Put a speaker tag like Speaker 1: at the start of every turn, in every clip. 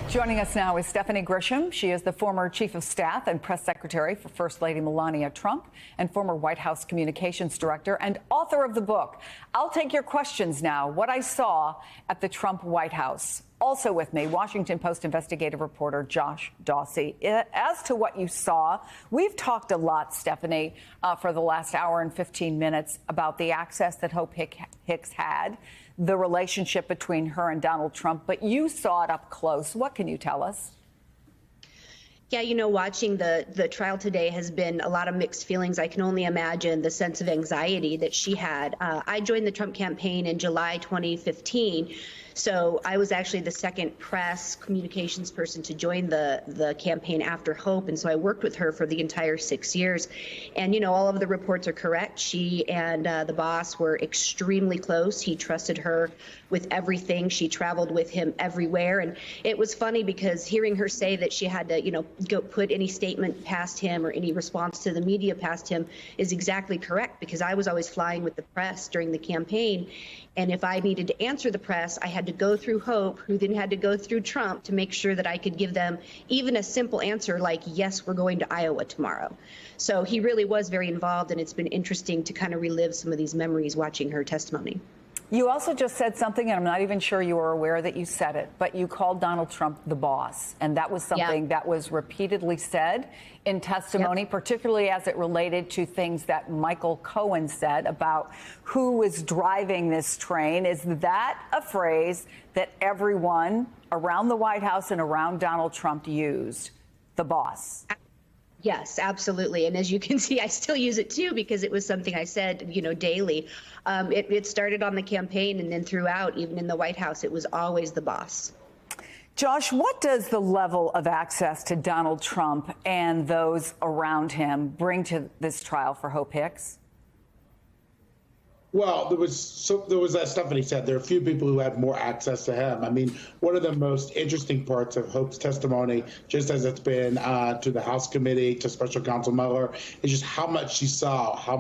Speaker 1: Joining us now is Stephanie Grisham. She is the former chief of staff and press secretary for First Lady Melania Trump and former White House communications director and author of the book, I'll Take Your Questions Now, What I Saw at the Trump White House. Also with me, Washington Post investigative reporter Josh Dawsey. As to what you saw, we've talked a lot, Stephanie, for the last hour and 15 minutes about the access that Hope Hicks had, the relationship between her and Donald Trump, but you saw it up close. What can you tell us?
Speaker 2: Yeah, you know, watching the trial today has been a lot of mixed feelings. I can only imagine the sense of anxiety that she had. I joined the Trump campaign in July 2015. So I was actually the second press communications person to join the campaign after Hope. And so I worked with her for the entire 6 years. And, you know, all of the reports are correct. She and the boss were extremely close. He trusted her with everything. She traveled with him everywhere. And it was funny because hearing her say that she had to, you know, go put any statement past him or any response to the media past him is exactly correct, because I was always flying with the press during the campaign. And if I needed to answer the press, I had to go through Hope, who then had to go through Trump to make sure that I could give them even a simple answer like, yes, we're going to Iowa tomorrow. So he really was very involved, and it's been interesting to kind of relive some of these memories watching her testimony.
Speaker 1: You also just said something, and I'm not even sure you were aware that you said it, but you called Donald Trump the boss. And that was something that was repeatedly said in testimony, particularly as it related to things that Michael Cohen said about who was driving this train. Is that a phrase that everyone around the White House and around Donald Trump used, the boss?
Speaker 2: Yes, absolutely. And as you can see, I still use it, too, because it was something I said, you know, daily. It started on the campaign, and then throughout, even in the White House, it was always the boss.
Speaker 1: Josh, what does the level of access to Donald Trump and those around him bring to this trial for Hope Hicks?
Speaker 3: Well, there was as Stephanie said, there are a few people who had more access to him. I mean, one of the most interesting parts of Hope's testimony, just as it's been to the House committee, to Special Counsel Mueller, is just how much she saw, how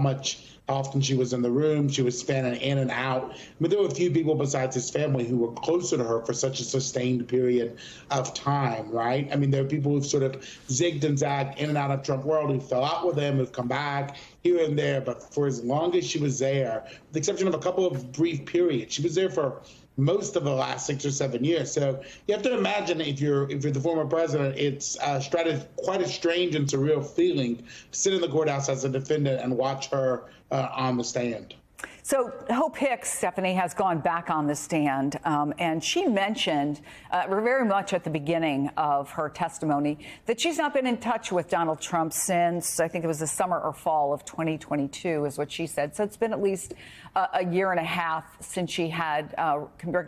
Speaker 3: often she was in the room. She was spanning in and out. I mean, there were a few people besides his family who were closer to her for such a sustained period of time, right? I mean, there are people who've sort of zigged and zagged in and out of Trump world, who fell out with him, who've come back here and there. But for as long as she was there, with the exception of a couple of brief periods, she was there for most of the last 6 or 7 years. So you have to imagine, if you're the former president, it's quite a strange and surreal feeling to sit in the courthouse as a defendant and watch her on the stand.
Speaker 1: So Hope Hicks, Stephanie, has gone back on the stand, and she mentioned very much at the beginning of her testimony that she's not been in touch with Donald Trump since, I think it was the summer or fall of 2022 is what she said. So it's been at least a year and a half since she had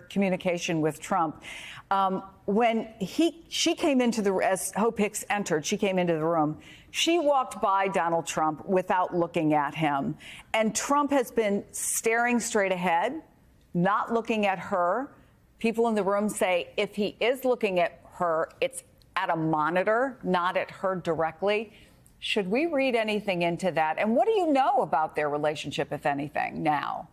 Speaker 1: communication with Trump. When she came into as Hope Hicks entered, she came into the room. She walked by Donald Trump without looking at him. And Trump has been staring straight ahead, not looking at her. People in the room say if he is looking at her, it's at a monitor, not at her directly. Should we read anything into that? And what do you know about their relationship, if anything, now?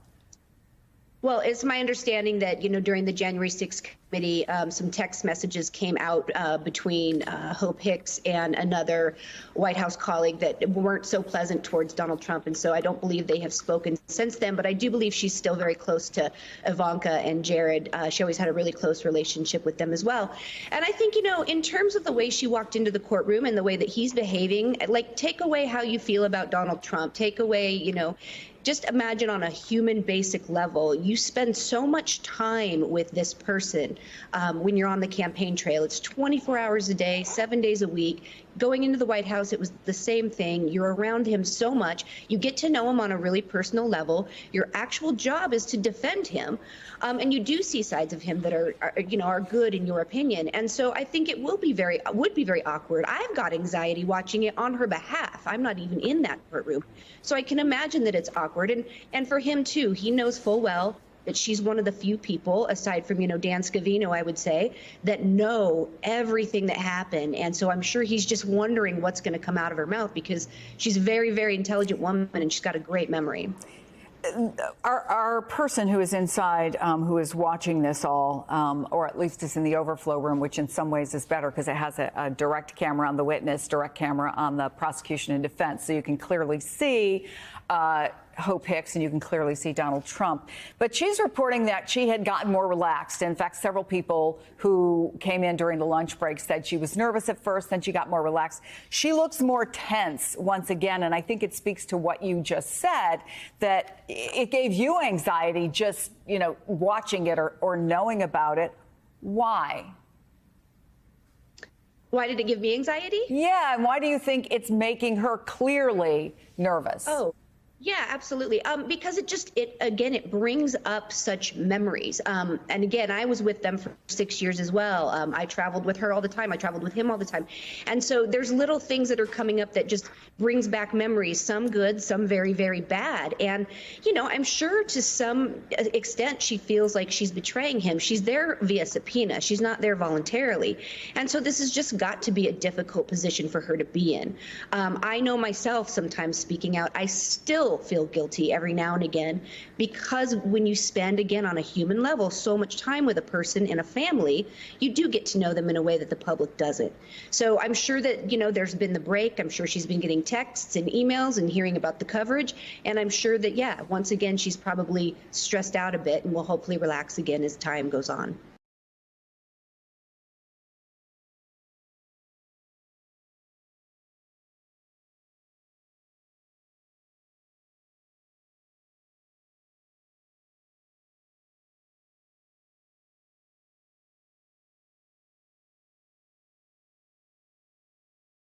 Speaker 2: Well, it's my understanding that, you know, during the January 6th committee, some text messages came out between Hope Hicks and another White House colleague that weren't so pleasant towards Donald Trump. And so I don't believe they have spoken since then. But I do believe she's still very close to Ivanka and Jared. She always had a really close relationship with them as well. And I think, you know, in terms of the way she walked into the courtroom and the way that he's behaving, like, take away how you feel about Donald Trump. Take away, you know, just imagine on a human basic level, you spend so much time with this person when you're on the campaign trail. It's 24 hours a day, 7 days a week. Going into the White House, it was the same thing. You're around him so much. You get to know him on a really personal level. Your actual job is to defend him. And you do see sides of him that are good in your opinion. And so I think it would be very awkward. I've got anxiety watching it on her behalf. I'm not even in that courtroom. So I can imagine that it's awkward. And for him, too, he knows full well that she's one of the few people, aside from, you know, Dan Scavino, I would say, that know everything that happened. And so I'm sure he's just wondering what's going to come out of her mouth, because she's a very, very intelligent woman and she's got a great memory.
Speaker 1: Our person who is inside, who is watching this all, or at least is in the overflow room, which in some ways is better because it has a direct camera on the witness, direct camera on the prosecution and defense, so you can clearly see Hope Hicks and you can clearly see Donald Trump. But she's reporting that she had gotten more relaxed. In fact, several people who came in during the lunch break said she was nervous at first, then she got more relaxed. She looks more tense once again, and I think it speaks to what you just said, that it gave you anxiety just, watching it or knowing about it. Why?
Speaker 2: Why did it give me anxiety?
Speaker 1: Yeah, and why do you think it's making her clearly nervous?
Speaker 2: Oh. Yeah, absolutely. Because it brings up such memories. And again, I was with them for 6 years as well. I traveled with her all the time. I traveled with him all the time. And so there's little things that are coming up that just brings back memories, some good, some very, very bad. And, I'm sure to some extent she feels like she's betraying him. She's there via subpoena. She's not there voluntarily. And so this has just got to be a difficult position for her to be in. I know myself sometimes speaking out, I still feel guilty every now and again, because when you spend, again, on a human level, so much time with a person in a family, you do get to know them in a way that the public doesn't. So I'm sure that, there's been the break. I'm sure she's been getting texts and emails and hearing about the coverage. And I'm sure that, once again, she's probably stressed out a bit and will hopefully relax again as time goes on.